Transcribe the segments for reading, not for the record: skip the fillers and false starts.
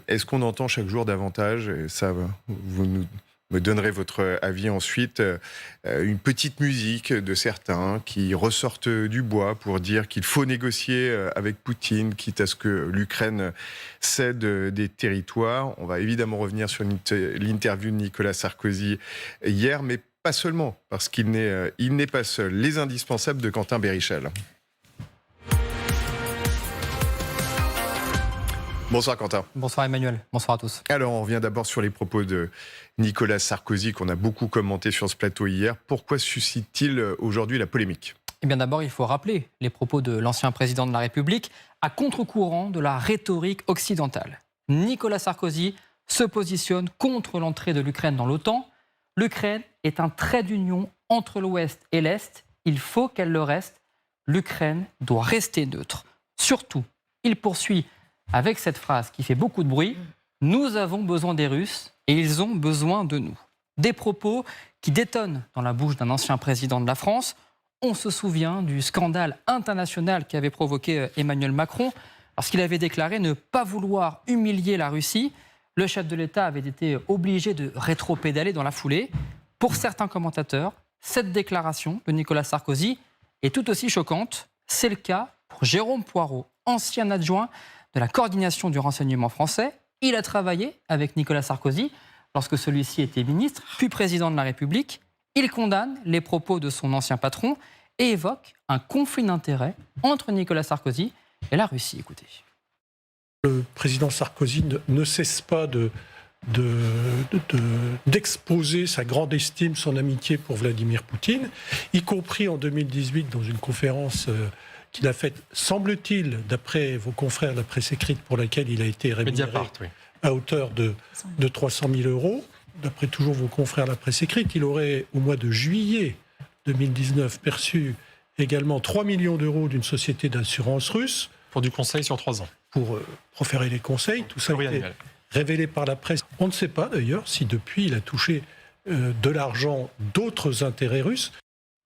Est-ce qu'on entend chaque jour davantage, et ça, me donnerez votre avis ensuite, une petite musique de certains qui ressortent du bois pour dire qu'il faut négocier avec Poutine, quitte à ce que l'Ukraine cède des territoires. On va évidemment revenir sur l'interview de Nicolas Sarkozy hier, mais pas seulement, parce qu'il n'est pas seul. Les indispensables de Quentin Bérichel. Bonsoir Quentin. Bonsoir Emmanuel, bonsoir à tous. Alors on revient d'abord sur les propos de Nicolas Sarkozy qu'on a beaucoup commenté sur ce plateau hier. Pourquoi suscite-t-il aujourd'hui la polémique ? Eh bien d'abord il faut rappeler les propos de l'ancien président de la République à contre-courant de la rhétorique occidentale. Nicolas Sarkozy se positionne contre l'entrée de l'Ukraine dans l'OTAN. L'Ukraine est un trait d'union entre l'Ouest et l'Est. Il faut qu'elle le reste. L'Ukraine doit rester neutre. Surtout, il poursuit avec cette phrase qui fait beaucoup de bruit, « Nous avons besoin des Russes et ils ont besoin de nous ». Des propos qui détonnent dans la bouche d'un ancien président de la France. On se souvient du scandale international qu'avait provoqué Emmanuel Macron lorsqu'il avait déclaré ne pas vouloir humilier la Russie. Le chef de l'État avait été obligé de rétropédaler dans la foulée. Pour certains commentateurs, cette déclaration de Nicolas Sarkozy est tout aussi choquante. C'est le cas pour Jérôme Poirot, ancien adjoint de la coordination du renseignement français. Il a travaillé avec Nicolas Sarkozy lorsque celui-ci était ministre, puis président de la République. Il condamne les propos de son ancien patron et évoque un conflit d'intérêts entre Nicolas Sarkozy et la Russie. Écoutez. Le président Sarkozy ne cesse pas d'exposer sa grande estime, son amitié pour Vladimir Poutine, y compris en 2018 dans une conférence qu'il a faite, semble-t-il, d'après vos confrères de la presse écrite, pour laquelle il a été rémunéré à hauteur de 300 000 euros. D'après toujours vos confrères de la presse écrite, il aurait, au mois de juillet 2019, perçu également 3 millions d'euros d'une société d'assurance russe. Pour du conseil sur 3 ans. Pour proférer les conseils. Tout ça a été révélé par la presse. On ne sait pas d'ailleurs si depuis il a touché de l'argent d'autres intérêts russes.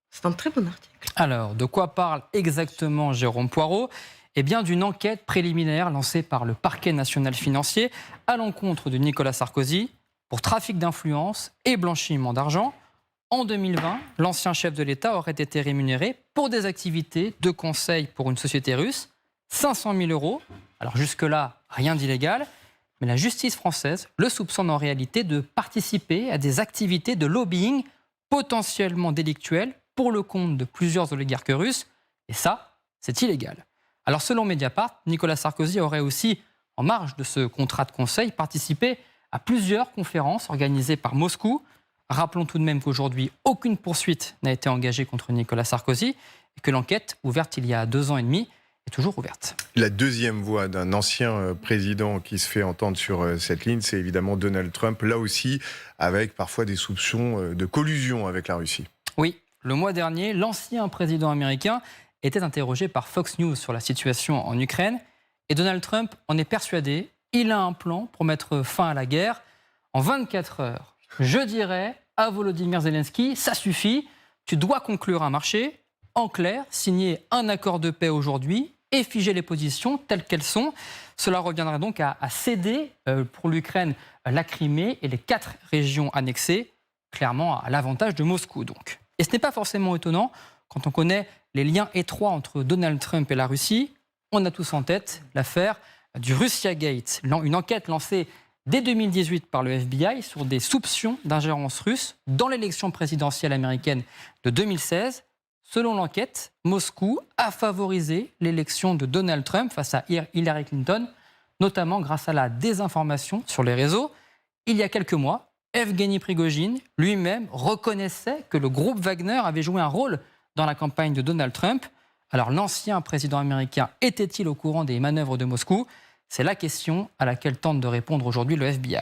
C'est un très bon article. Alors, de quoi parle exactement Jérôme Poirot ? Eh bien, d'une enquête préliminaire lancée par le parquet national financier à l'encontre de Nicolas Sarkozy pour trafic d'influence et blanchiment d'argent. En 2020, l'ancien chef de l'État aurait été rémunéré pour des activités de conseil pour une société russe, 500 000 euros. Alors jusque-là, rien d'illégal, mais la justice française le soupçonne en réalité de participer à des activités de lobbying potentiellement délictuelles pour le compte de plusieurs oligarques russes, et ça, c'est illégal. Alors selon Mediapart, Nicolas Sarkozy aurait aussi, en marge de ce contrat de conseil, participé à plusieurs conférences organisées par Moscou. Rappelons tout de même qu'aujourd'hui, aucune poursuite n'a été engagée contre Nicolas Sarkozy et que l'enquête, ouverte il y a 2 ans et demi, est toujours ouverte. La deuxième voix d'un ancien président qui se fait entendre sur cette ligne, c'est évidemment Donald Trump, là aussi avec parfois des soupçons de collusion avec la Russie. Oui. Le mois dernier, l'ancien président américain était interrogé par Fox News sur la situation en Ukraine. Et Donald Trump en est persuadé. Il a un plan pour mettre fin à la guerre. En 24 heures, je dirais à Volodymyr Zelensky, ça suffit, tu dois conclure un marché. En clair, signer un accord de paix aujourd'hui et figer les positions telles qu'elles sont. Cela reviendra donc à céder pour l'Ukraine la Crimée et les 4 régions annexées, clairement à l'avantage de Moscou donc. Et ce n'est pas forcément étonnant quand on connaît les liens étroits entre Donald Trump et la Russie. On a tous en tête l'affaire du Russia Gate, une enquête lancée dès 2018 par le FBI sur des soupçons d'ingérence russe dans l'élection présidentielle américaine de 2016. Selon l'enquête, Moscou a favorisé l'élection de Donald Trump face à Hillary Clinton, notamment grâce à la désinformation sur les réseaux. Il y a quelques mois, Evgeny Prigojine lui-même reconnaissait que le groupe Wagner avait joué un rôle dans la campagne de Donald Trump. Alors l'ancien président américain était-il au courant des manœuvres de Moscou ? C'est la question à laquelle tente de répondre aujourd'hui le FBI.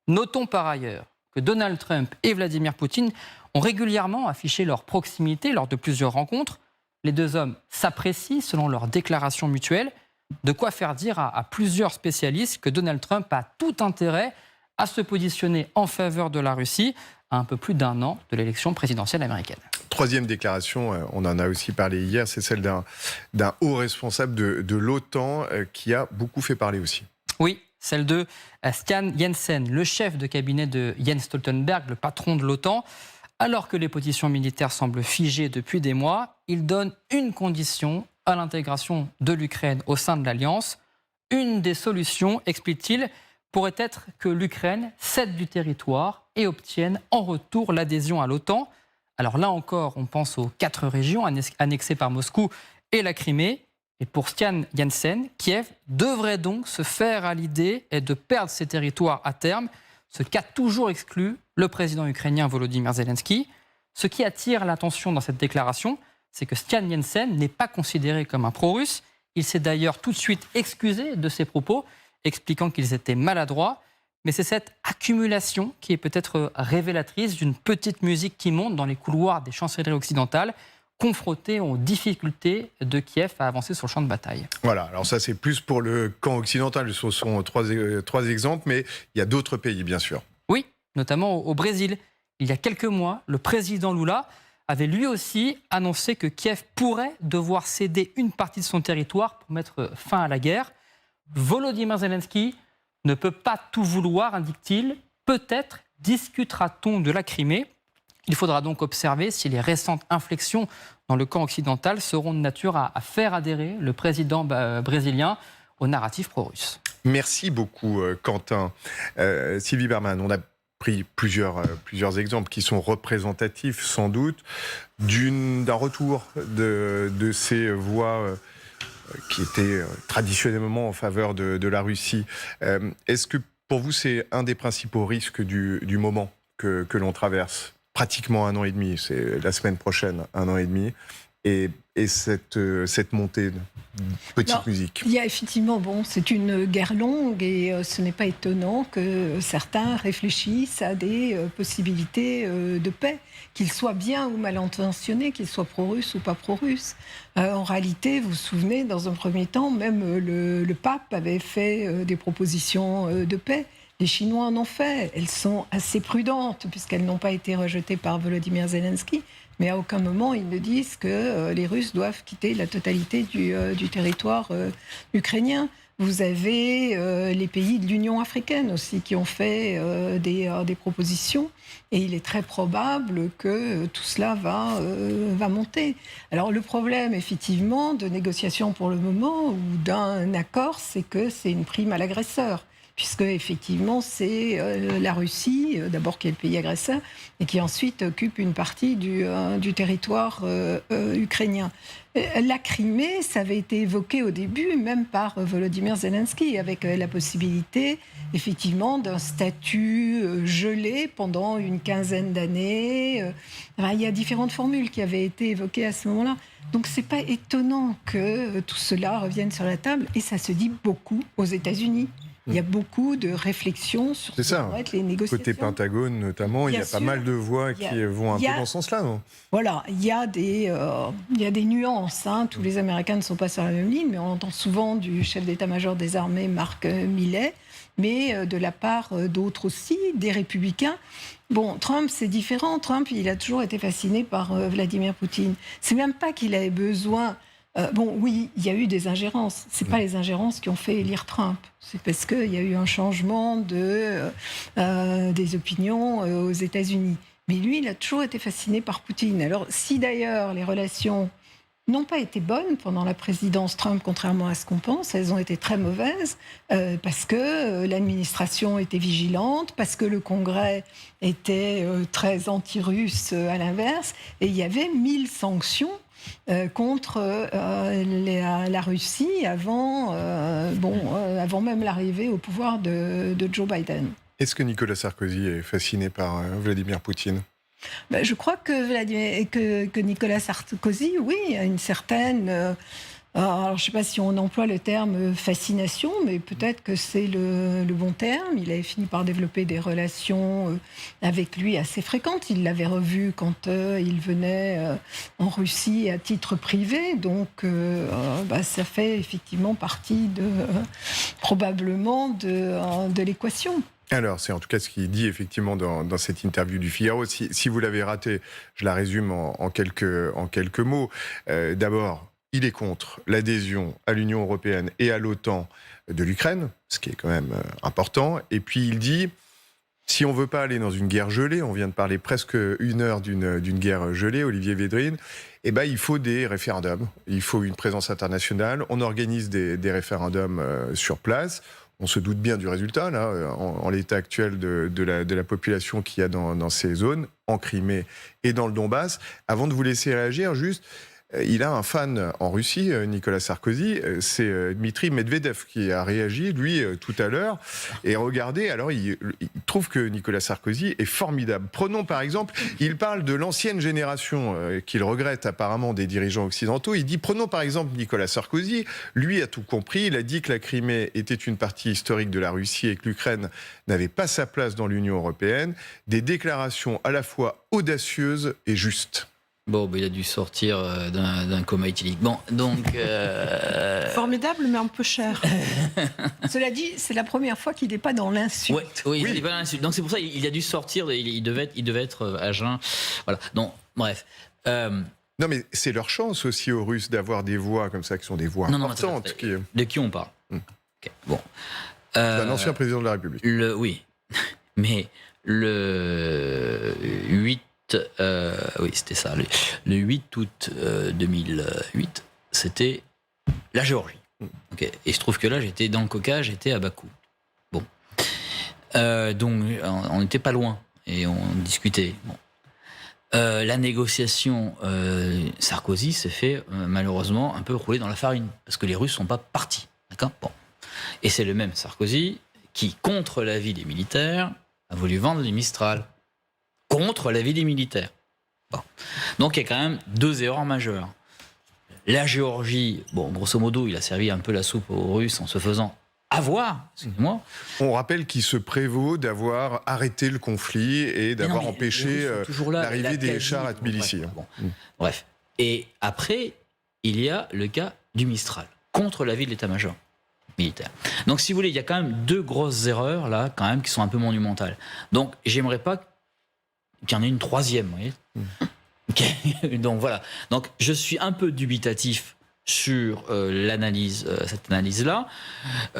Notons par ailleurs que Donald Trump et Vladimir Poutine ont régulièrement affiché leur proximité lors de plusieurs rencontres. Les deux hommes s'apprécient selon leurs déclarations mutuelles, de quoi faire dire à plusieurs spécialistes que Donald Trump a tout intérêt à se positionner en faveur de la Russie à un peu plus d'1 an de l'élection présidentielle américaine. Troisième déclaration, on en a aussi parlé hier, c'est celle d'un haut responsable de l'OTAN qui a beaucoup fait parler aussi. Oui, celle de Stian Jensen, le chef de cabinet de Jens Stoltenberg, le patron de l'OTAN. Alors que les positions militaires semblent figées depuis des mois, il donne une condition à l'intégration de l'Ukraine au sein de l'Alliance. Une des solutions, explique-t-il, pourrait être que l'Ukraine cède du territoire et obtienne en retour l'adhésion à l'OTAN. Alors là encore, on pense aux 4 régions annexées par Moscou et la Crimée. Et pour Stian Jensen, Kiev devrait donc se faire à l'idée de perdre ses territoires à terme, ce qu'a toujours exclu le président ukrainien Volodymyr Zelensky. Ce qui attire l'attention dans cette déclaration, c'est que Stian Jensen n'est pas considéré comme un pro-russe. Il s'est d'ailleurs tout de suite excusé de ses propos, expliquant qu'ils étaient maladroits. Mais c'est cette accumulation qui est peut-être révélatrice d'une petite musique qui monte dans les couloirs des chancelleries occidentales, confrontées aux difficultés de Kiev à avancer sur le champ de bataille. Voilà, alors ça c'est plus pour le camp occidental, ce sont trois exemples, mais il y a d'autres pays bien sûr. Oui, notamment au Brésil. Il y a quelques mois, le président Lula avait lui aussi annoncé que Kiev pourrait devoir céder une partie de son territoire pour mettre fin à la guerre. Volodymyr Zelensky ne peut pas tout vouloir, indique-t-il. Peut-être discutera-t-on de la Crimée. Il faudra donc observer si les récentes inflexions dans le camp occidental seront de nature à faire adhérer le président brésilien au narratif pro-russe. Merci beaucoup Quentin. Sylvie Bermann, on a pris plusieurs exemples qui sont représentatifs sans doute d'un retour de ces voix qui étaient traditionnellement en faveur de la Russie. Est-ce que pour vous c'est un des principaux risques du moment que l'on traverse ? Pratiquement 1 an et demi, c'est la semaine prochaine, 1 an et demi, et cette montée de petite musique. Il y a effectivement, c'est une guerre longue et ce n'est pas étonnant que certains réfléchissent à des possibilités de paix, qu'ils soient bien ou mal intentionnés, qu'ils soient pro-russes ou pas pro-russes. En réalité, vous vous souvenez, dans un premier temps, même le pape avait fait des propositions de paix. Les Chinois en ont fait. Elles sont assez prudentes puisqu'elles n'ont pas été rejetées par Volodymyr Zelensky. Mais à aucun moment, ils ne disent que les Russes doivent quitter la totalité du territoire ukrainien. Vous avez les pays de l'Union africaine aussi qui ont fait des propositions. Et il est très probable que tout cela va monter. Alors le problème, effectivement, de négociation pour le moment ou d'un accord, c'est que c'est une prime à l'agresseur. Puisque effectivement c'est la Russie, d'abord qui est le pays agresseur, et qui ensuite occupe une partie du territoire ukrainien. La Crimée, ça avait été évoqué au début, même par Volodymyr Zelensky, avec la possibilité effectivement d'un statut gelé pendant une quinzaine d'années. Il y a différentes formules qui avaient été évoquées à ce moment-là. Donc c'est pas étonnant que tout cela revienne sur la table, et ça se dit beaucoup aux États-Unis. Il y a beaucoup de réflexions sur ce que vont être les négociations. Côté Pentagone, notamment, il y a pas mal de voix qui vont un peu dans ce sens-là, non ? Voilà, il y a des nuances. Tous les Américains ne sont pas sur la même ligne, mais on entend souvent du chef d'état-major des armées, Mark Milley, mais de la part d'autres aussi, des républicains. Trump, c'est différent. Trump, il a toujours été fasciné par Vladimir Poutine. C'est même pas qu'il avait besoin... oui, il y a eu des ingérences. Ce n'est pas les ingérences qui ont fait élire Trump. C'est parce qu'il y a eu un changement des opinions aux États-Unis. Mais lui, il a toujours été fasciné par Poutine. Alors, si d'ailleurs les relations n'ont pas été bonnes pendant la présidence Trump, contrairement à ce qu'on pense, elles ont été très mauvaises, parce que l'administration était vigilante, parce que le Congrès était très anti-russe à l'inverse, et il y avait 1000 sanctions contre la Russie avant même l'arrivée au pouvoir de Joe Biden. Est-ce que Nicolas Sarkozy est fasciné par Vladimir Poutine ? Je crois que Nicolas Sarkozy, oui, a une certaine... alors, je ne sais pas si on emploie le terme fascination, mais peut-être que c'est le bon terme. Il avait fini par développer des relations avec lui assez fréquentes. Il l'avait revu quand il venait en Russie à titre privé. Donc, ça fait effectivement partie probablement de l'équation. Alors, c'est en tout cas ce qu'il dit effectivement dans cette interview du Figaro. Si vous l'avez raté, je la résume en quelques mots. D'abord, il est contre l'adhésion à l'Union européenne et à l'OTAN de l'Ukraine, ce qui est quand même important. Et puis il dit, si on veut pas aller dans une guerre gelée, on vient de parler presque 1 heure d'une guerre gelée, Olivier Védrine, il faut des référendums, il faut une présence internationale, on organise des référendums sur place. On se doute bien du résultat, là, en l'état actuel de la population qu'il y a dans ces zones, en Crimée et dans le Donbass. Avant de vous laisser réagir, juste, il a un fan en Russie, Nicolas Sarkozy, c'est Dmitri Medvedev qui a réagi, lui, tout à l'heure. Et regardez, alors il trouve que Nicolas Sarkozy est formidable. Prenons par exemple, il parle de l'ancienne génération qu'il regrette apparemment des dirigeants occidentaux. Il dit, prenons par exemple Nicolas Sarkozy, lui a tout compris, il a dit que la Crimée était une partie historique de la Russie et que l'Ukraine n'avait pas sa place dans l'Union européenne. Des déclarations à la fois audacieuses et justes. Bon, il a dû sortir d'un coma éthylique. Bon, donc... Formidable, mais un peu cher. Cela dit, c'est la première fois qu'il n'est pas dans l'insulte. Oui, il n'est pas dans l'insulte. Donc c'est pour ça qu'il a dû sortir, il devait être à jeun. Voilà, donc, bref. Non, mais c'est leur chance aussi aux Russes d'avoir des voix comme ça, qui sont des voix importantes. De qui on parle Okay, bon. C'est un ancien président de la République. Oui, mais le 8... oui, c'était ça. Le 8 août 2008, c'était la Géorgie. Okay. Et il se trouve que là, j'étais dans le Caucase, j'étais à Bakou. Bon. Donc, on n'était pas loin et on discutait. Bon. La négociation Sarkozy s'est fait malheureusement un peu rouler dans la farine parce que les Russes ne sont pas partis. D'accord ? Bon. Et c'est le même Sarkozy qui, contre l'avis des militaires, a voulu vendre les Mistral. Contre l'avis des militaires. Bon. Donc il y a quand même 2 erreurs majeures. La Géorgie, bon, grosso modo, il a servi un peu la soupe aux Russes en se faisant avoir, excusez-moi. On rappelle qu'il se prévaut d'avoir arrêté le conflit et d'avoir empêché l'arrivée des chars à Tbilissi. Bref. Et après, il y a le cas du Mistral, contre l'avis de l'état-major militaire. Donc si vous voulez, il y a quand même 2 grosses erreurs, là, quand même, qui sont un peu monumentales. Donc j'aimerais pas qu'il y en ait une 3e, vous voyez. Donc voilà. Donc je suis un peu dubitatif sur cette analyse-là.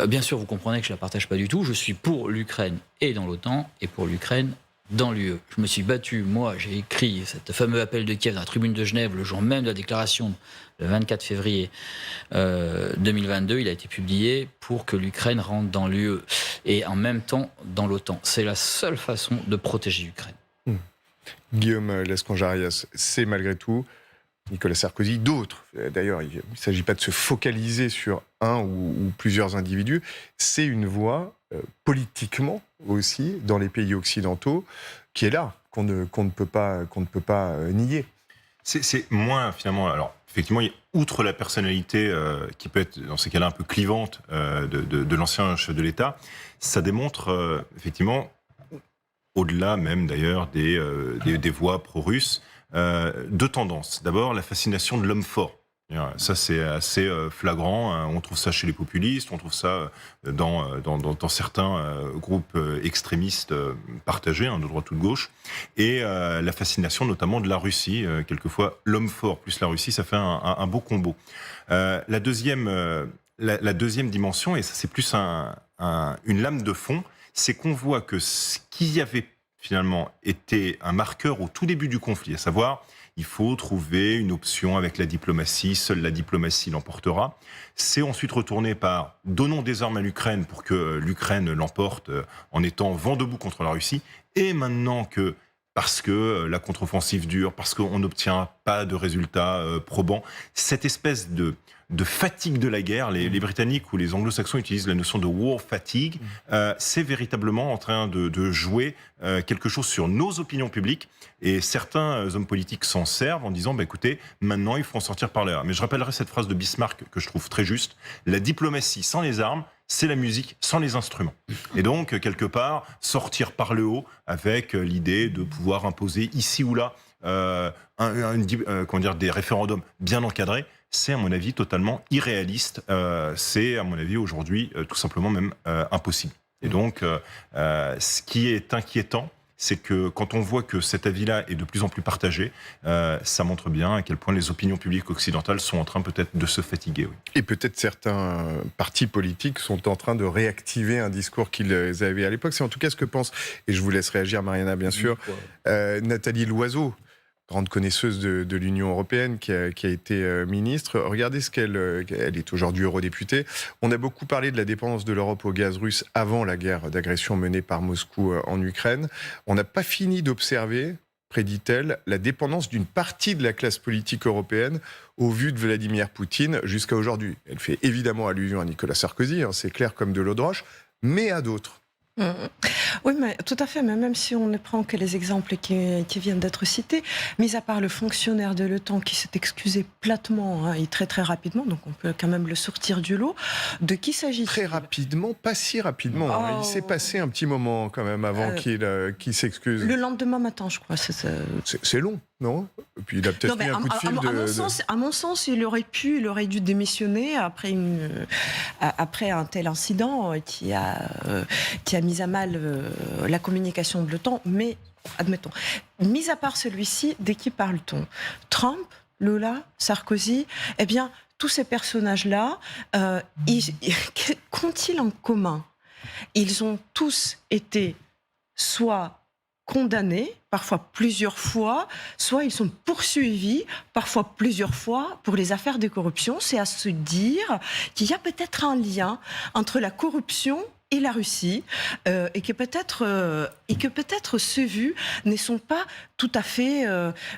Bien sûr, vous comprenez que je la partage pas du tout. Je suis pour l'Ukraine et dans l'OTAN et pour l'Ukraine dans l'UE. Je me suis battu, moi, j'ai écrit ce fameux appel de Kiev dans la tribune de Genève le jour même de la déclaration, le 24 février 2022. Il a été publié pour que l'Ukraine rentre dans l'UE et en même temps dans l'OTAN. C'est la seule façon de protéger l'Ukraine. Guillaume Lescanjarias, c'est malgré tout Nicolas Sarkozy, d'autres. D'ailleurs, il ne s'agit pas de se focaliser sur un ou plusieurs individus. C'est une voix politiquement aussi dans les pays occidentaux qui est là, qu'on ne peut pas nier. C'est moins finalement. Alors effectivement, outre la personnalité qui peut être dans ces cas-là un peu clivante de l'ancien chef de l'État, ça démontre effectivement, au-delà même d'ailleurs des voix pro-russes, 2 tendances. D'abord, la fascination de l'homme fort. Ça, c'est assez flagrant. On trouve ça chez les populistes, on trouve ça dans certains groupes extrémistes partagés, de droite ou de gauche. Et la fascination notamment de la Russie. Quelquefois, l'homme fort plus la Russie, ça fait un beau combo. La deuxième dimension, et ça c'est plus une lame de fond, c'est qu'on voit que ce qui avait finalement été un marqueur au tout début du conflit, à savoir, il faut trouver une option avec la diplomatie, seule la diplomatie l'emportera, c'est ensuite retourné par « donnons des armes à l'Ukraine pour que l'Ukraine l'emporte en étant vent debout contre la Russie », et maintenant que, parce que la contre-offensive dure, parce qu'on n'obtient pas de résultats probants, cette espèce de fatigue de la guerre, les Britanniques ou les Anglo-Saxons utilisent la notion de war fatigue, c'est véritablement en train de jouer quelque chose sur nos opinions publiques, et certains hommes politiques s'en servent en disant écoutez, maintenant il faut en sortir par là. Mais je rappellerai cette phrase de Bismarck que je trouve très juste: la diplomatie sans les armes, c'est la musique sans les instruments. Et donc, quelque part, sortir par le haut avec l'idée de pouvoir imposer ici ou là des référendums bien encadrés, c'est à mon avis totalement irréaliste. C'est à mon avis aujourd'hui tout simplement même impossible. Et donc, ce qui est inquiétant, c'est que quand on voit que cet avis-là est de plus en plus partagé, ça montre bien à quel point les opinions publiques occidentales sont en train peut-être de se fatiguer. Oui. Et peut-être certains partis politiques sont en train de réactiver un discours qu'ils avaient à l'époque. C'est en tout cas ce que pense, et je vous laisse réagir Mariana bien sûr, Nathalie Loiseau, grande connaisseuse de l'Union européenne qui a été ministre. Regardez ce qu'elle est aujourd'hui eurodéputée. On a beaucoup parlé de la dépendance de l'Europe au gaz russe avant la guerre d'agression menée par Moscou en Ukraine. On n'a pas fini d'observer, prédit-elle, la dépendance d'une partie de la classe politique européenne au vu de Vladimir Poutine jusqu'à aujourd'hui. Elle fait évidemment allusion à Nicolas Sarkozy, c'est clair comme de l'eau de roche, mais à d'autres. Oui, mais tout à fait. Mais même si on ne prend que les exemples qui viennent d'être cités, mis à part le fonctionnaire de l'OTAN qui s'est excusé platement et très très rapidement, donc on peut quand même le sortir du lot. De qui s'agit-il ? Très rapidement, pas si rapidement. Il s'est passé un petit moment quand même avant qu'il s'excuse. Le lendemain matin, je crois. C'est long, non ? Et puis il a peut-être mis un coup de fil à mon sens, il aurait dû démissionner après un tel incident qui a mis à mal la communication de l'OTAN. Mais, admettons, mis à part celui-ci, de qui parle-t-on ? Trump, Lula, Sarkozy, eh bien, tous ces personnages-là, qu'ont-ils en commun ? Ils ont tous été soit condamnés, parfois plusieurs fois, soit ils sont poursuivis, parfois plusieurs fois, pour les affaires de corruption. C'est à se dire qu'il y a peut-être un lien entre la corruption et la Russie, et que peut-être ces vues ne sont pas tout à fait,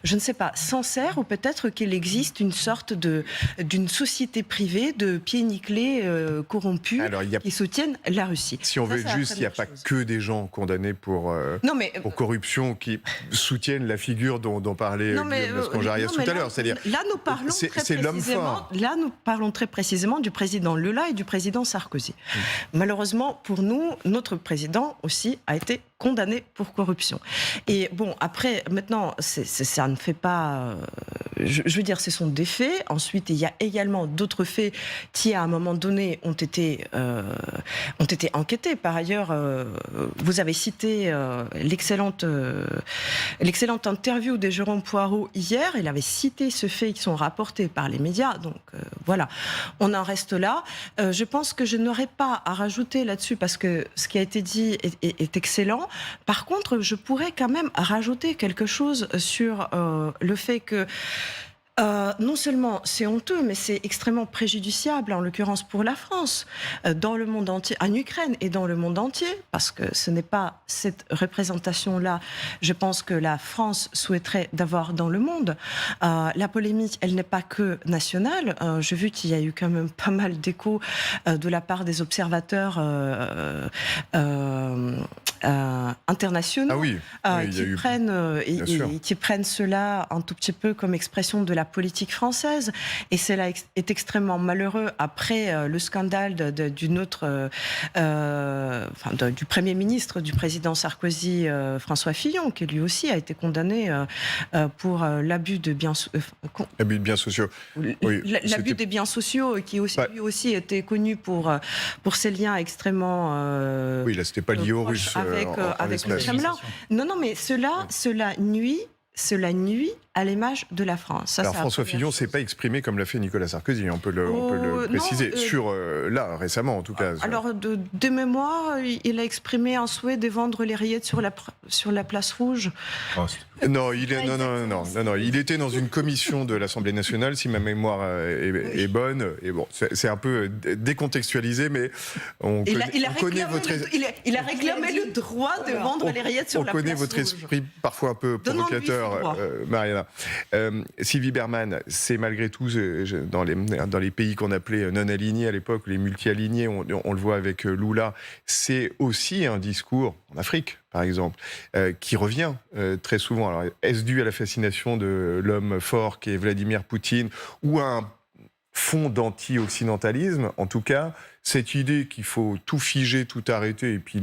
je ne sais pas, sincères, ou peut-être qu'il existe une sorte d'une société privée de pieds nickelés corrompus qui soutiennent la Russie. Si on veut être juste, il n'y a pas que des gens condamnés pour corruption qui soutiennent la figure dont parlait Guillaume Lasconjarias tout à l'heure. C'est-à-dire, là, nous parlons très précisément du président Lula et du président Sarkozy. Malheureusement, pour nous, notre président aussi a été condamné pour corruption. Et bon, après, maintenant, ça ne fait pas... je veux dire, ce sont des faits. Ensuite, il y a également d'autres faits qui, à un moment donné, ont été enquêtés. Par ailleurs, vous avez cité l'excellente interview de Jérôme Poirot hier. Il avait cité ce fait qui sont rapportés par les médias. Donc, voilà. On en reste là. Je pense que je n'aurais pas à rajouter là-dessus parce que ce qui a été dit est excellent. Par contre, je pourrais quand même rajouter quelque chose sur le fait que non seulement c'est honteux, mais c'est extrêmement préjudiciable, en l'occurrence pour la France, dans le monde entier, en Ukraine et dans le monde entier, parce que ce n'est pas cette représentation-là, je pense que la France souhaiterait d'avoir dans le monde. La polémique, elle n'est pas que nationale. J'ai vu qu'il y a eu quand même pas mal d'échos de la part des observateurs internationaux qui prennent cela un tout petit peu comme expression de la politique française, et cela est extrêmement malheureux après le scandale du Premier ministre, du président Sarkozy, François Fillon, qui lui aussi a été condamné pour l'abus de biens abus de biens sociaux. L'abus des biens sociaux, qui aussi, lui aussi était connu pour ses liens extrêmement oui, là c'était pas lié aux Russes avec le Kremlin. Non, mais cela nuit à l'image de la France. Alors François Fillon ne s'est pas exprimé comme l'a fait Nicolas Sarkozy, on peut le préciser, là récemment en tout cas. Alors de mémoire, il a exprimé un souhait de vendre les rillettes sur la place Rouge. Non, il était dans une commission de l'Assemblée nationale, si ma mémoire est bonne, et bon, c'est un peu décontextualisé, mais il a réclamé le droit de vendre les rillettes sur la place Rouge. On connaît votre esprit parfois un peu provocateur, Mariana. Sylvie Bermann, c'est malgré tout, dans les pays qu'on appelait non-alignés à l'époque, les multi-alignés, on le voit avec Lula, c'est aussi un discours, en Afrique par exemple, qui revient très souvent. Alors, est-ce dû à la fascination de l'homme fort qui est Vladimir Poutine, ou à un fond d'anti-occidentalisme? En tout cas, cette idée qu'il faut tout figer, tout arrêter, et puis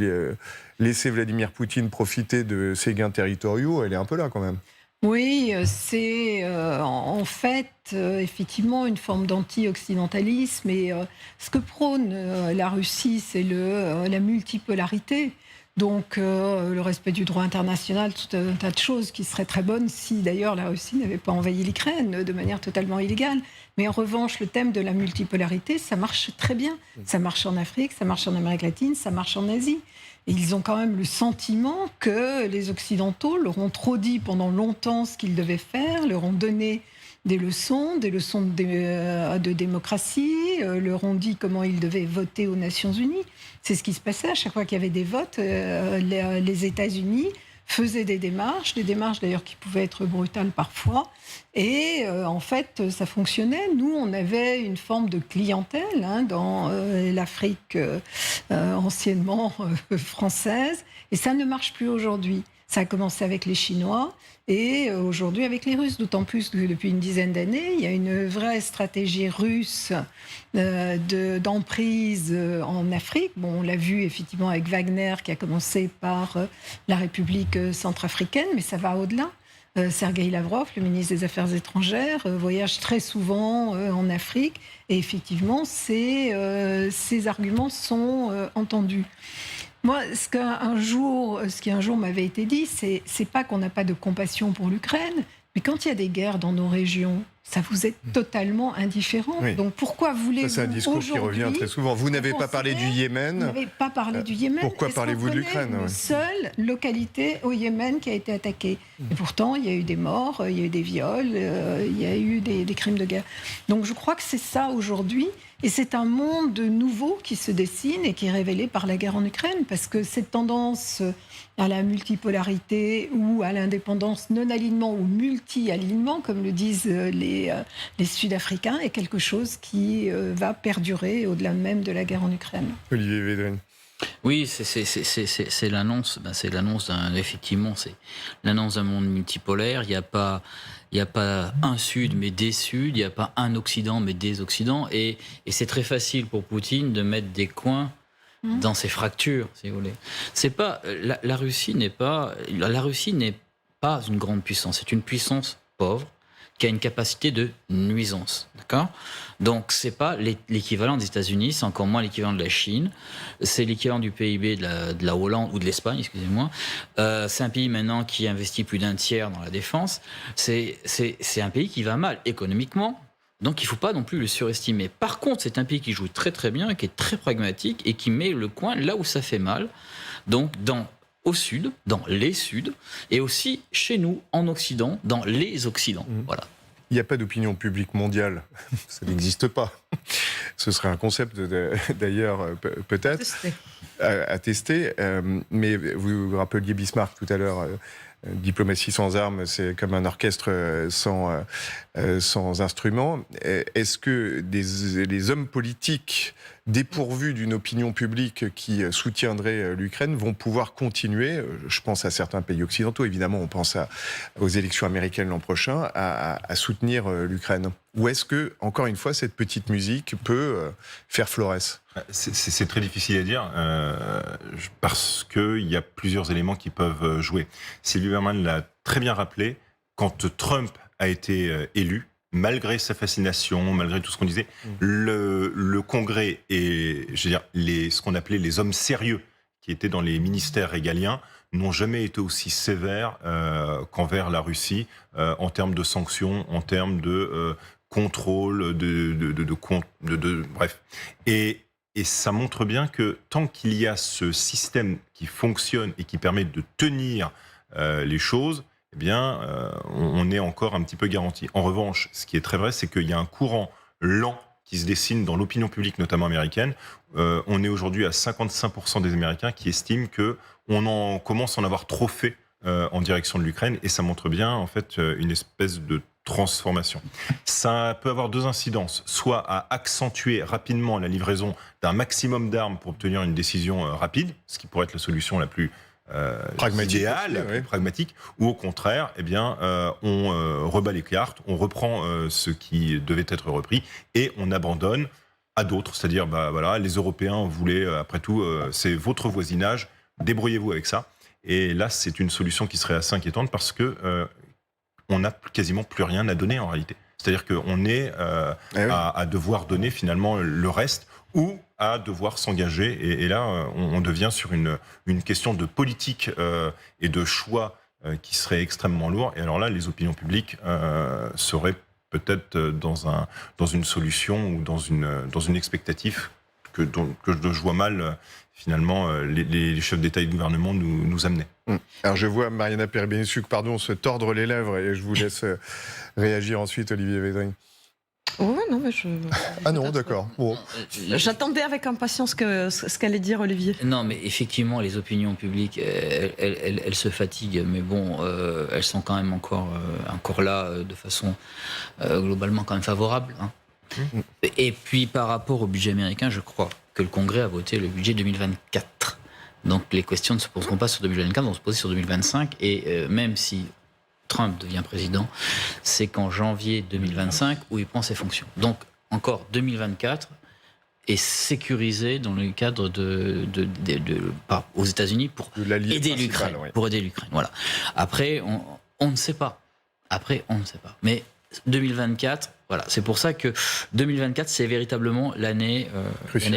laisser Vladimir Poutine profiter de ses gains territoriaux, elle est un peu là quand même. Oui, c'est en fait effectivement une forme d'anti-occidentalisme et ce que prône la Russie, c'est la multipolarité. Donc le respect du droit international, tout un tas de choses qui seraient très bonnes si d'ailleurs la Russie n'avait pas envahi l'Ukraine de manière totalement illégale. Mais en revanche, le thème de la multipolarité, ça marche très bien. Ça marche en Afrique, ça marche en Amérique latine, ça marche en Asie. Et ils ont quand même le sentiment que les Occidentaux leur ont trop dit pendant longtemps ce qu'ils devaient faire, leur ont donné des leçons de démocratie, leur ont dit comment ils devaient voter aux Nations Unies. C'est ce qui se passait à chaque fois qu'il y avait des votes. Les États-Unis faisaient des démarches d'ailleurs qui pouvaient être brutales parfois. Et en fait, ça fonctionnait. Nous, on avait une forme de clientèle dans l'Afrique anciennement française. Et ça ne marche plus aujourd'hui. Ça a commencé avec les Chinois et aujourd'hui avec les Russes. D'autant plus que depuis une dizaine d'années, il y a une vraie stratégie russe d'emprise en Afrique. Bon, on l'a vu effectivement avec Wagner qui a commencé par la République centrafricaine, mais ça va au-delà. Sergueï Lavrov, le ministre des Affaires étrangères, voyage très souvent en Afrique et effectivement, ces arguments sont entendus. Moi, ce qui un jour m'avait été dit, c'est pas qu'on n'a pas de compassion pour l'Ukraine, mais quand il y a des guerres dans nos régions, ça vous est totalement indifférent. Oui. Donc pourquoi voulez-vous Ça, c'est un discours qui revient très souvent. Vous n'avez pas parlé du Yémen. Vous n'avez pas parlé du Yémen. Pourquoi parlez-vous de l'Ukraine? La seule localité au Yémen qui a été attaquée. Et pourtant, il y a eu des morts, il y a eu des viols, il y a eu des crimes de guerre. Donc je crois que c'est ça aujourd'hui. Et c'est un monde nouveau qui se dessine et qui est révélé par la guerre en Ukraine. Parce que cette tendance à la multipolarité ou à l'indépendance non-alignement ou multi-alignement, comme le disent les Sud-Africains, est quelque chose qui va perdurer au-delà même de la guerre en Ukraine. Olivier Védrine. Oui, c'est l'annonce. C'est l'annonce effectivement, c'est l'annonce d'un monde multipolaire. Il n'y a pas un Sud mais des Suds. Il n'y a pas un Occident mais des Occidents. Et c'est très facile pour Poutine de mettre des coins dans ces fractures, si vous voulez. C'est pas la Russie n'est pas une grande puissance. C'est une puissance pauvre qui a une capacité de nuisance, d'accord ? Donc c'est pas l'équivalent des États-Unis, c'est encore moins l'équivalent de la Chine, c'est l'équivalent du PIB de la Hollande ou de l'Espagne, excusez-moi. C'est un pays maintenant qui investit plus d'un tiers dans la défense. C'est un pays qui va mal économiquement. Donc il ne faut pas non plus le surestimer. Par contre, c'est un pays qui joue très très bien, qui est très pragmatique et qui met le coin là où ça fait mal. Donc au sud, dans les suds, et aussi chez nous, en Occident, dans les Occidents. Voilà. Il n'y a pas d'opinion publique mondiale, ça n'existe pas. Ce serait un concept d'ailleurs peut-être à tester. Mais vous rappeliez Bismarck tout à l'heure. Diplomatie sans armes, c'est comme un orchestre sans instruments. Est-ce que les hommes politiques dépourvus d'une opinion publique qui soutiendrait l'Ukraine vont pouvoir continuer, je pense à certains pays occidentaux, évidemment on pense aux élections américaines l'an prochain, à soutenir l'Ukraine? Ou est-ce que, encore une fois, cette petite musique peut faire florès? C'est très difficile à dire parce qu'il y a plusieurs éléments qui peuvent jouer. Sylvie Berman l'a très bien rappelé, quand Trump a été élu, malgré sa fascination, malgré tout ce qu'on disait, le Congrès et je veux dire, ce qu'on appelait les hommes sérieux qui étaient dans les ministères régaliens n'ont jamais été aussi sévères qu'envers la Russie en termes de sanctions, en termes de contrôle, bref. Et ça montre bien que tant qu'il y a ce système qui fonctionne et qui permet de tenir les choses, eh bien, on est encore un petit peu garanti. En revanche, ce qui est très vrai, c'est qu'il y a un courant lent qui se dessine dans l'opinion publique, notamment américaine. On est aujourd'hui à 55% des Américains qui estiment qu'on commence à en avoir trop fait en direction de l'Ukraine, et ça montre bien, en fait, une espèce de transformation. Ça peut avoir deux incidences, soit à accentuer rapidement la livraison d'un maximum d'armes pour obtenir une décision rapide, ce qui pourrait être la solution la plus idéale, aussi, oui. pragmatique, ou au contraire, eh bien, on rebat les cartes, on reprend ce qui devait être repris et on abandonne à d'autres, c'est-à-dire voilà, les Européens voulaient, après tout, c'est votre voisinage, débrouillez-vous avec ça. Et là, c'est une solution qui serait assez inquiétante parce que on n'a quasiment plus rien à donner en réalité. C'est-à-dire qu'on est à devoir donner finalement le reste ou à devoir s'engager. Et là, on devient sur une question de politique et de choix qui serait extrêmement lourd. Et alors là, les opinions publiques seraient peut-être dans une solution ou dans une expectative que je vois mal finalement les chefs d'État et de gouvernement nous amener. Alors je vois Mariana Perbensuc, pardon, se tordre les lèvres et je vous laisse réagir ensuite, Olivier Védrine. Oui, non, mais Ah non, d'accord. Bon. J'attendais avec impatience ce qu'allait dire Olivier. Non, mais effectivement, les opinions publiques, elles se fatiguent, mais bon, elles sont quand même encore là de façon globalement quand même favorable. Hein. Et puis par rapport au budget américain, je crois que le Congrès a voté le budget 2024. Donc les questions ne se poseront pas sur 2024, vont se poser sur 2025. Et même si Trump devient président, c'est qu'en janvier 2025 où il prend ses fonctions. Donc encore 2024 est sécurisé dans le cadre aux États-Unis pour aider l'Ukraine. Ouais. Pour aider l'Ukraine. Voilà. Après, on ne sait pas. Mais 2024, voilà, c'est pour ça que 2024, c'est véritablement l'année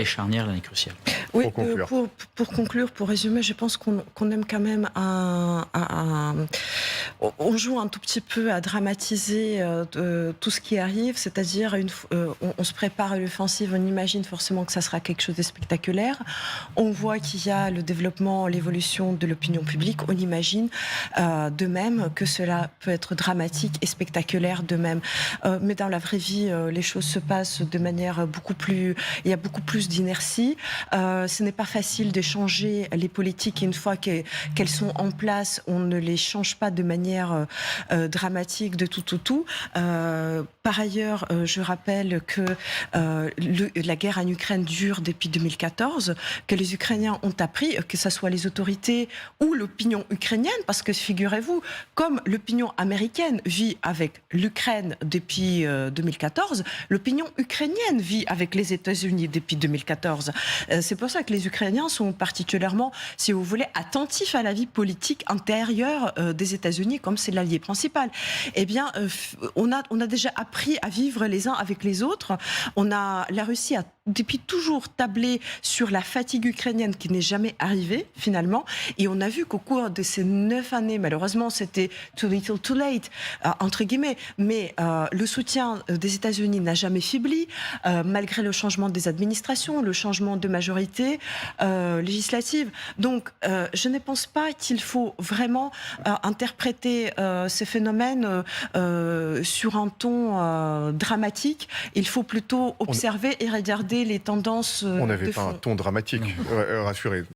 charnière, l'année cruciale. Oui, pour conclure. pour résumer, je pense qu'on aime quand même on joue un tout petit peu à dramatiser tout ce qui arrive, c'est-à-dire on se prépare à l'offensive, on imagine forcément que ça sera quelque chose de spectaculaire. On voit qu'il y a le développement, l'évolution de l'opinion publique, on imagine de même que cela peut être dramatique et spectaculaire de même. Mais dans la vraie vie, les choses se passent de manière il y a beaucoup plus d'inertie. Ce n'est pas facile de changer les politiques une fois qu'elles sont en place. On ne les change pas de manière dramatique de tout. Par ailleurs, je rappelle que la guerre en Ukraine dure depuis 2014, que les Ukrainiens ont appris, que ce soit les autorités ou l'opinion ukrainienne, parce que figurez-vous, comme l'opinion américaine vit avec l'Ukraine depuis 2014, l'opinion ukrainienne vit avec les États-Unis depuis 2014. C'est pour ça que les Ukrainiens sont particulièrement, si vous voulez, attentifs à la vie politique intérieure des États-Unis, comme c'est l'allié principal. Eh bien, on a déjà appris à vivre les uns avec les autres. La Russie a depuis toujours tablé sur la fatigue ukrainienne qui n'est jamais arrivée, finalement. Et on a vu qu'au cours de ces 9 années, malheureusement, c'était too little, too late, entre guillemets, mais le soutien des États-Unis n'a jamais faibli, malgré le changement des administrations, le changement de majorité législative. Donc, je ne pense pas qu'il faut vraiment interpréter ces phénomènes sur un ton dramatique. Il faut plutôt observer et regarder les tendances. On n'avait pas un ton dramatique, rassurez.